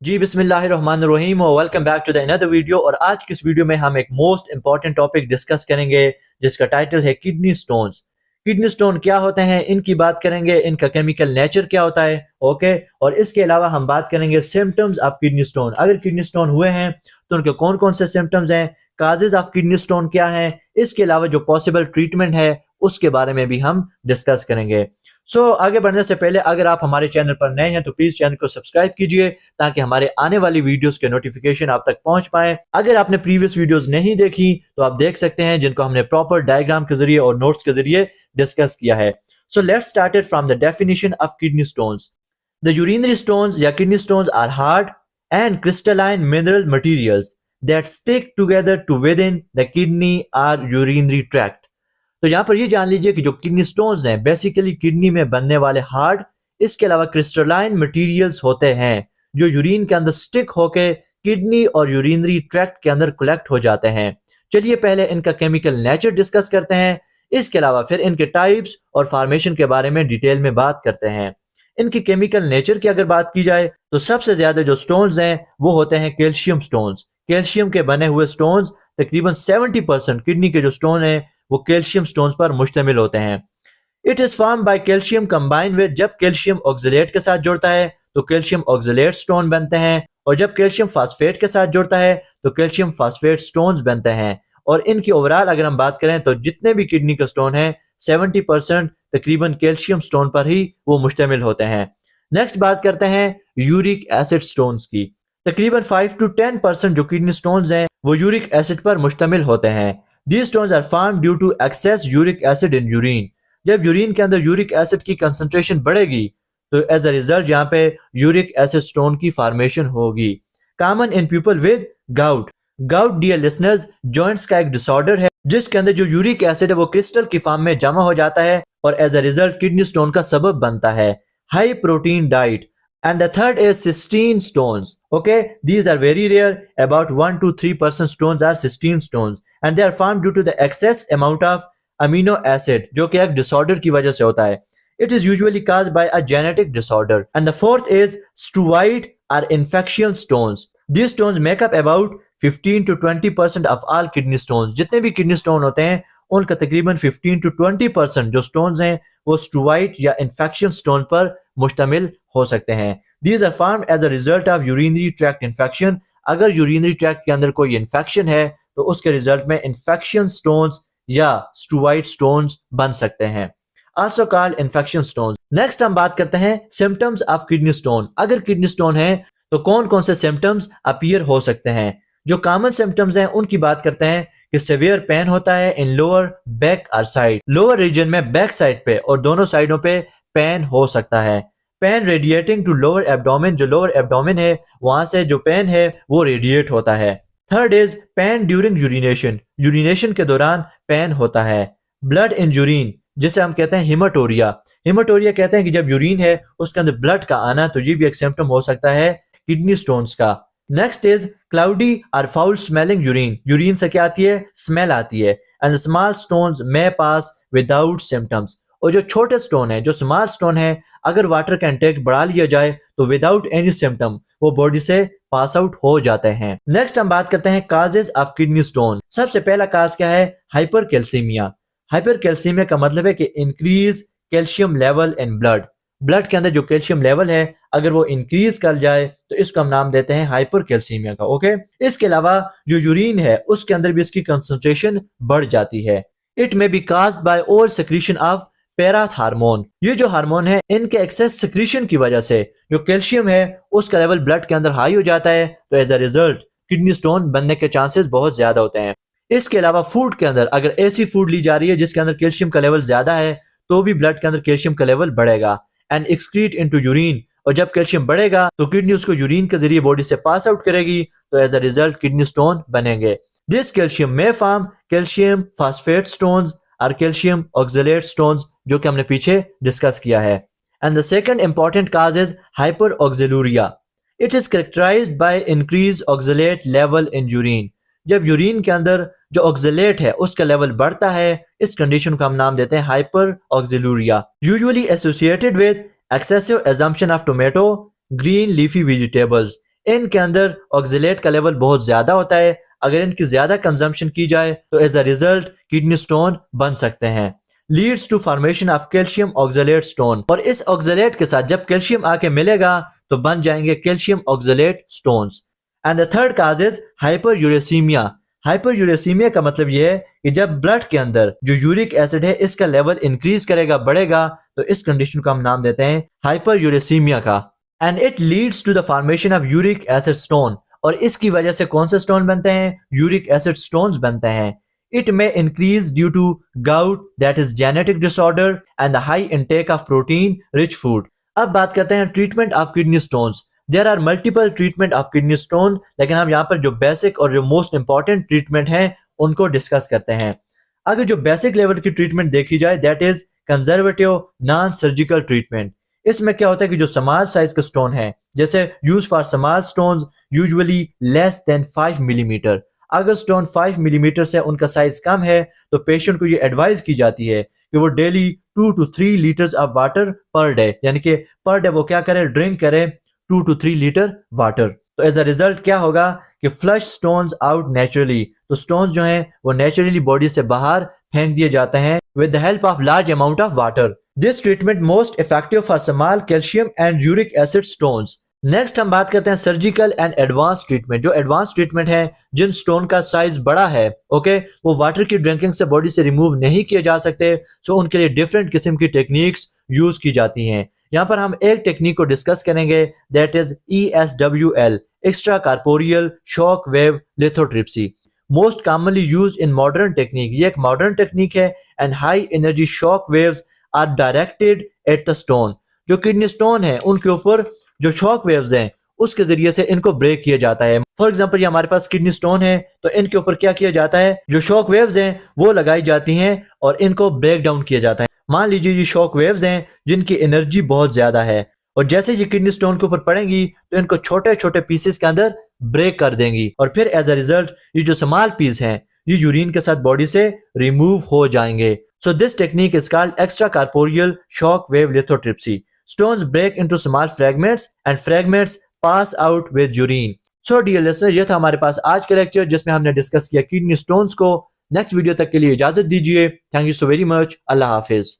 जी बिस्मिल्लाहिर्रहमानिर्रहीम और welcome back to the another video. और आज की इस वीडियो में हम एक मोस्ट इंपॉर्टेंट टॉपिक डिस्कस करेंगे जिसका टाइटल है किडनी स्टोन्स। किडनी स्टोन क्या होते हैं, इनकी बात करेंगे, इनका केमिकल नेचर क्या होता है। ओके, और इसके अलावा हम बात करेंगे सिम्टम्स ऑफ किडनी स्टोन। अगर किडनी स्टोन हुए हैं तो उनके कौन कौन से सिम्टम्स हैं, काजेज ऑफ किडनी स्टोन क्या है, इसके अलावा जो पॉसिबल ट्रीटमेंट है उसके बारे में भी हम डिस्कस करेंगे। आगे बढ़ने से पहले अगर आप हमारे चैनल पर नए हैं तो प्लीज चैनल को सब्सक्राइब कीजिए ताकि हमारे आने वाली वीडियोस के नोटिफिकेशन आप तक पहुंच पाए। अगर आपने प्रीवियस वीडियोस नहीं देखी तो आप देख सकते हैं, जिनको हमने प्रॉपर डायग्राम के जरिए और नोट्स के जरिए डिस्कस किया है। So let's started from the definition of kidney stones. The urinary stones या kidney stones are hard and crystalline mineral materials that stick together to within the kidney or urinary tract। तो यहां पर ये जान लीजिए कि जो किडनी स्टोन्स हैं बेसिकली किडनी में बनने वाले हार्ड, इसके अलावा क्रिस्टलाइन मटेरियल्स होते हैं जो यूरिन के अंदर स्टिक होके किडनी और यूरिनरी ट्रैक्ट के अंदर कलेक्ट हो जाते हैं। चलिए पहले इनका केमिकल नेचर डिस्कस करते हैं, इसके अलावा फिर इनके टाइप्स और फॉर्मेशन के बारे में डिटेल में बात करते हैं। इनकी केमिकल नेचर की अगर बात की जाए तो सबसे ज्यादा जो स्टोन्स हैं वो होते हैं कैल्शियम स्टोन्स। कैल्शियम के बने हुए स्टोन्स तकरीबन 70% किडनी के जो स्टोन है वो कैल्शियम स्टोन्स पर मुश्तमिल होते हैं। It is form by calcium combine with, जब कैल्शियम ऑक्सलेट के साथ जुड़ता है तो कैल्शियम ऑक्सलेट स्टोन बनते हैं, और जब कैल्शियम फास्फेट के साथ जुड़ता है तो कैल्शियम फास्फेट स्टोन्स बनते हैं। और इनकी ओवरऑल अगर हम बात करें तो जितने भी किडनी के स्टोन है 70% तकरीबन कैल्शियम स्टोन पर ही वो मुश्तमिल होते हैं। नेक्स्ट बात करते हैं यूरिक एसिड स्टोन्स की। तकरीबन 5 to 10% जो किडनी स्टोन्स हैं वो यूरिक एसिड पर मुश्तमिल होते हैं। These stones are formed due to excess uric acid in urine। जब यूरिन के अंदर यूरिक एसिड की कंसंट्रेशन बढ़ेगी तो एज अ रिजल्ट यहाँ पे यूरिक एसिड स्टोन की फॉर्मेशन होगी। Common in people with gout. Gout dear listeners joints का एक डिसऑर्डर है जिसके अंदर जो यूरिक एसिड है वो क्रिस्टल की फॉर्म में जमा हो जाता है और as a result kidney stone का सबब बनता है। High protein diet. And the third is cystine stones. Okay, these are very rare. About 1 to 3% stones are cystine stones, and they are formed due to the excess amount of amino acid, जो कि एक disorder की वजह से होता है। It is usually caused by a genetic disorder. And the fourth is steroid or infection stones. These stones make up about 15 to 20% of all kidney stones. जितने भी kidney stone होते हैं उनका तकरीबन 15 to 20% जो stones हैं वो स्टूवाइट या infection stone पर मुश्तमिल हो सकते हैं। These are formed as a result of urinary tract infection। अगर urinary tract के अंदर कोई infection है तो उसके रिजल्ट में infection stones या steroid stones बन सकते हैं, also called infection stones। Next हम बात करते हैं symptoms of kidney stone। अगर kidney stone है तो कौन कौन से symptoms अपीयर हो सकते हैं। जो कॉमन symptoms हैं उनकी बात करते हैं कि सेवियर पेन होता है इन लोअर बैक और साइड। लोअर रीजन में बैक साइड पे और दोनों साइडों पे पेन हो सकता है। Pain radiating to lower abdomen, जो लोअर एब्डोमेन है वहां से जो पेन है वो रेडिएट होता है। Third is pen during urination, urination के दौरान पेन होता है। ब्लड इन यूरिन, जिसे हम कहते हैं हिमाटोरिया। हिमाटोरिया कहते हैं कि जब यूरिन है उसके अंदर ब्लड का आना, तो ये भी एक सिम्टम हो सकता है किडनी स्टोन्स का। नेक्स्ट इज क्लाउडी और फाउल स्मेलिंग यूरिन, यूरिन से क्या आती है, स्मेल आती है। And small stones may pass without symptoms, और जो छोटे स्टोन है, जो स्मॉल स्टोन है, अगर वाटर का इंटेक बढ़ा लिया जाए तो विदाउट एनी सिम्टम वो बॉडी से पास आउट हो जाते हैं। नेक्स्ट हम बात करते हैं काजेज ऑफ किडनी स्टोन। सबसे पहला काज क्या है, हाइपर कैल्सीमिया। हाइपर कैल्सीमिया का मतलब है कि increase calcium level in blood. Blood के अंदर जो कैल्शियम लेवल है अगर वो इंक्रीज कर जाए तो इसको हम नाम देते हैं हाइपर कैल्सीमिया का। ओके, इसके अलावा जो यूरिन है उसके अंदर भी इसकी कंसंट्रेशन बढ़ जाती है। It may be caused by over secretion of पैराथ hormone. ये जो हार्मोन है इनके एक्सेस सिक्रीशन की वजह से जो कैल्शियम है उसका लेवल ब्लड के अंदर हाई हो जाता है, तो as a result kidney stone बनने के चांसेस बहुत ज्यादा होते हैं। इसके अलावा फूड के अंदर अगर ऐसी फूड ली जा रही है जिसके अंदर कैल्शियम का लेवल ज्यादा है तो भी ब्लड के अंदर कैल्शियम का लेवल बढ़ेगा एंड एक्सक्रीट इनटू यूरिन, और जब कैल्शियम बढ़ेगा तो किडनी उसको यूरिन के जरिए बॉडी से पास आउट करेगी, तो as a result kidney stone बनेंगे। दिस कैल्शियम में फॉर्म कैल्शियम फास्फेट स्टोन्स और कैल्शियम ऑक्सलेट स्टोन्स, जो कि हमने पीछे डिस्कस किया है। And the second important cause is hyperoxaluria. It is characterised by increase oxalate level in urine. जब यूरिन के अंदर जो ऑक्सलेट है उसका लेवल बढ़ता है, इस कंडीशन को हम नाम देते हैं hyperoxaluria. Usually associated with excessive assumption of tomato, green leafy vegetables। इनके अंदर ऑक्जेलेट का लेवल बहुत ज्यादा होता है। अगर इनकी ज्यादा कंजम्पशन की जाए तो as a result kidney stone बन सकते हैं। Leads to formation of calcium oxalate stone, और इस ऑक्जेलेट के साथ जब कैल्शियम आके मिलेगा तो बन जाएंगे calcium oxalate stones. And the third cause is hyperuricaemia. Hyper यूरेसीमिया का मतलब यह है कि जब ब्लड के अंदर जो यूरिक एसिड है इसका लेवल इंक्रीज करेगा, बढ़ेगा, तो इस कंडीशन को हम नाम देते हैं हाइपर यूरेसीमिया का। And it leads to the formation of uric acid stone, और इसकी वजह से कौन से स्टोन बनते हैं? यूरिक एसिड स्टोन्स बनते हैं। इट में increase due to gout, that is genetic disorder, and the high intake of protein rich food. अब बात करते हैं treatment of kidney stones. There are multiple treatment of kidney stone, लेकिन हम यहाँ पर जो बेसिक और जो मोस्ट इंपॉर्टेंट ट्रीटमेंट है उनको डिस्कस करते हैं। अगर जो बेसिक लेवल की ट्रीटमेंट देखी जाए, that is conservative non surgical treatment. इसमें क्या होता है कि जो स्मॉल साइज का स्टोन है, जैसे use for small stones usually less than 5 millimetre. अगर स्टोन 5 मिलीमीटर से उनका साइज कम है तो पेशेंट को ये एडवाइस की जाती है कि वो daily 2 to 3 litres of water per day, यानी कि पर डे वो क्या करे, ड्रिंक करे 2 to 3 लीटर वाटर। तो एज अ रिजल्ट क्या होगा कि फ्लश स्टोन्स आउट नेचुरली, तो स्टोन जो हैं वो नेचुरली बॉडी से बाहर फेंक दिए जाते हैं with the help of large amount of water. This treatment most effective for small calcium and uric acid stones. Next हम बात करते हैं सर्जिकल एंड एडवांस ट्रीटमेंट। जो एडवांस ट्रीटमेंट है, जिन स्टोन का साइज बड़ा है, ओके, वो वाटर की ड्रिंकिंग से बॉडी से रिमूव नहीं किए जा सकते, सो उनके लिए डिफरेंट किस्म की टेक्निक्स यूज की जाती हैं। यहाँ पर हम एक टेक्निक को डिस्कस करेंगे, that is ESWL, extra corporeal shock wave lithotripsy. Most commonly use in modern technique, ये एक मॉडर्न टेक्निक है, and high energy shock waves are directed at the stone. जो किडनी स्टोन है उनके ऊपर जो शॉक वेव्स हैं उसके जरिए से इनको ब्रेक किया जाता है। फॉर एग्जांपल ये हमारे पास किडनी स्टोन है तो इनके ऊपर क्या किया जाता है, जो शॉक वेव्स हैं वो लगाई जाती हैं और इनको ब्रेक डाउन किया जाता है। मान लीजिए ये शॉक वेव्स हैं जिनकी एनर्जी बहुत ज्यादा है, और जैसे ये किडनी स्टोन के ऊपर पड़ेंगी तो इनको छोटे छोटे पीसेस के अंदर ब्रेक कर देंगी, और फिर एज अ रिजल्ट ये जो स्मॉल पीस हैं ये यूरिन के साथ बॉडी से रिमूव हो जाएंगे। So this technique is called extra corporeal shock wave lithotripsy. Stones break into small fragments and fragments pass out with urine. So dear listener, ये था हमारे पास आज का लेक्चर जिसमें हमने डिस्कस किया किडनी स्टोन्स को। नेक्स्ट वीडियो तक के लिए इजाजत दीजिए। Thank you so very much. Allah Hafiz.